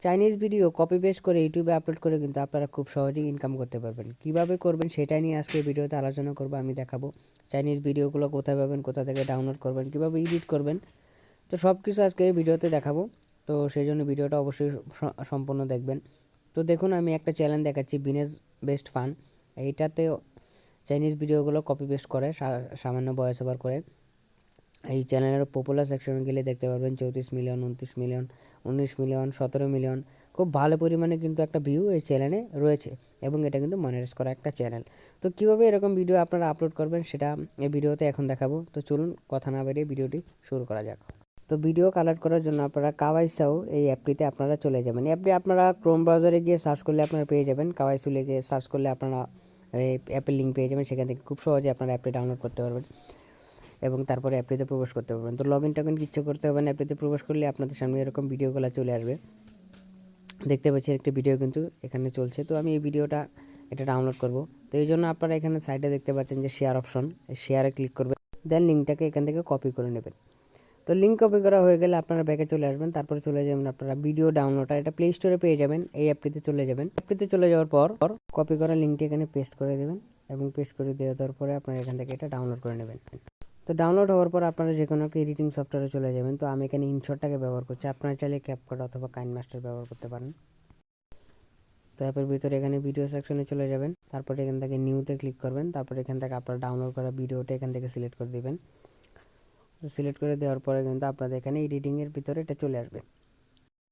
Chinese video copy paste করে ইউটিউবে upload করে কিন্তু আপনারা খুব সহজেই ইনকাম করতে পারবেন। কিভাবে করবেন সেটা নিয়ে আজকে ভিডিওতে আলোচনা করব, আমি দেখাবো। চাইনিজ ভিডিওগুলো কোথায় পাবেন, কোথা থেকে ডাউনলোড করবেন, কিভাবে এডিট করবেন, তো সব কিছু আজকে এই ভিডিওতে দেখাবো। তো সেই জন্য ভিডিওটা অবশ্যই সম্পূর্ণ দেখবেন। তো দেখুন, আমি একটা চ্যানেল দেখাচ্ছি, বিজনেস বেস্ট ফান। এইটাতে চাইনিজ ভিডিওগুলো কপি পেস্ট করে সামান্য ভয়েস ওভার করে। এই চ্যানেলের পপুলার সেকশনে গেলে দেখতে পারবেন 34 মিলিয়ন, 29 মিলিয়ন, 19 মিলিয়ন, 17 মিলিয়ন, খুব ভালো পরিমাণে কিন্তু একটা ভিউ এই চ্যানেলে রয়েছে এবং এটা কিন্তু মনিটাইজ করা একটা চ্যানেল। তো কীভাবে এরকম ভিডিও আপনারা আপলোড করবেন সেটা এই ভিডিওতে এখন দেখাবো। তো চলুন কথা না বেরিয়ে ভিডিওটি শুরু করা যাক। তো ভিডিও কালেক্ট করার জন্য আপনারা কাওয়াইসাও এই অ্যাপটিতে আপনারা চলে যাবেন। অ্যাপটি আপনারা ক্রোম ব্রাউজারে গিয়ে সার্চ করলে আপনারা পেয়ে যাবেন। কাওয়াইসু লিখে সার্চ করলে আপনারা এই অ্যাপের লিঙ্ক পেয়ে যাবেন। সেখান থেকে খুব সহজে আপনারা অ্যাপটি ডাউনলোড করতে পারবেন এবং তারপরে অ্যাপটিতে প্রবেশ করতে পারবেন। তো লগ ইন টগিন কিচ্ছু করতে হবে না। অ্যাপটিতে প্রবেশ করলে আপনাদের সামনে এরকম ভিডিওগুলো চলে আসবে। দেখতে পাচ্ছি একটি ভিডিও কিন্তু এখানে চলছে। তো আমি এই ভিডিওটা এটা ডাউনলোড করব। তো এই জন্য আপনারা এখানে সাইডে দেখতে পাচ্ছেন যে শেয়ার অপশন, শেয়ারে ক্লিক করবেন, দেন লিঙ্কটাকে এখান থেকে কপি করে নেবেন। তো লিঙ্ক কপি করা হয়ে গেলে আপনারা ব্যাকে চলে আসবেন। তারপরে চলে যাবেন আপনারা ভিডিও ডাউনলোডার, এটা প্লে স্টোরে পেয়ে যাবেন। এই অ্যাপটিতে চলে যাবেন। অ্যাপটিতে চলে যাওয়ার পর কপি করা লিঙ্কটি এখানে পেস্ট করে দেবেন এবং পেস্ট করে দেওয়ার পরে আপনারা এখান থেকে এটা ডাউনলোড করে নেবেন। তো ডাউনলোড হওয়ার পর আপনারা যে কোনো একটা এডিটিং সফটওয়্যারে চলে যাবেন। তো আমি এখানে ইনশটটাকে ব্যবহার করছি, আপনারা চাইলে ক্যাপকাট অথবা কাইনমাস্টার ব্যবহার করতে পারেন। তো অ্যাপের ভিতরে এখানে ভিডিও সেকশনে চলে যাবেন। তারপরে এখান থেকে নিউতে ক্লিক করবেন। তারপরে এখান থেকে আপনারা ডাউনলোড করা ভিডিওটা এখান থেকে সিলেক্ট করে দেবেন। তো সিলেক্ট করে দেওয়ার পরে কিন্তু আপনাদের এখানে এডিটিংয়ের ভিতরে এটা চলে আসবে।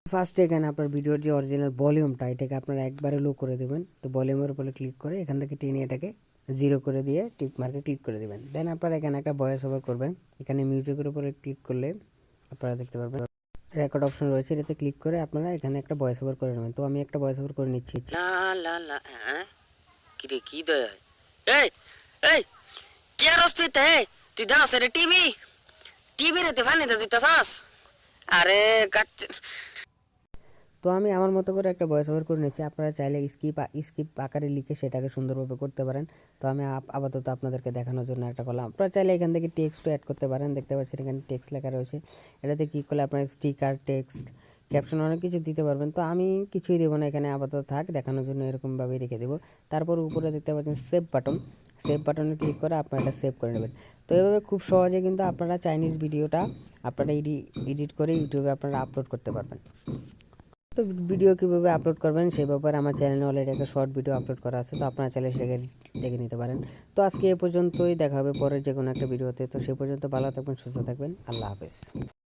ফার্স্টে এখানে আপনার ভিডিওর যে অরিজিনাল ভলিউমটা এটাকে আপনারা একবারে লো করে দেবেন। তো ভলিউমের উপরে ক্লিক করে এখান থেকে টেনে এটাকে 0 করে দিয়ে টিক মার্কে ক্লিক করে দেবেন। দেন আপনারা এখানে একটা ভয়েস ওভার করবেন। এখানে মিউজিকের উপরে ক্লিক করলে আপনারা দেখতে পারবেন রেকর্ড অপশন রয়েছে, এটাতে ক্লিক করে আপনারা এখানে একটা ভয়েস ওভার করে নেবেন। তো আমি একটা ভয়েস ওভার করে নিচ্ছি। লা লা লা কি রে কি দয় এই এই কে রস্তি তে তুই দাস রে টিভি রে তে ফানি দে তুই তাসাস আরে গাছ তো আমি আমার মতো করে একটা ভয়েস ওভার করে নিয়েছি। আপনারা চাইলে স্কিপ আকারে লিখে সেটাকে সুন্দরভাবে করতে পারেন। তো আমি আপাতত আপনাদেরকে দেখানোর জন্য একটা করলাম। আপনারা চাইলে এখান থেকে টেক্সটও অ্যাড করতে পারেন। দেখতে পাচ্ছেন এখানে টেক্সট লেখা রয়েছে, এটাতে ক্লিক করলে আপনার স্টিকার, টেক্সট, ক্যাপশন অনেক কিছু দিতে পারবেন। তো আমি কিছুই দেবো না, এখানে আপাতত থাক, দেখানোর জন্য এরকমভাবেই রেখে দেবো। তারপর উপরে দেখতে পাচ্ছেন সেভ বাটন, সেভ বাটনে ক্লিক করে আপনারা এটা সেভ করে নেবেন। তো এভাবে খুব সহজে কিন্তু আপনারা চাইনিজ ভিডিওটা আপনারা এডিট করে ইউটিউবে আপনারা আপলোড করতে পারবেন। তো ভিডিও কীভাবে আপলোড করবেন সেই ব্যাপারে আমার চ্যানেলে অলরেডি একটা শর্ট ভিডিও আপলোড করা আছে। তো আপনারা চাইলে সেটাকে দেখে নিতে পারেন। তো আজকে এ পর্যন্তই, দেখা হবে পরের যে কোনো একটা ভিডিওতে। তো সে পর্যন্ত ভালো থাকবেন, সুস্থ থাকবেন, আল্লাহ হাফেজ।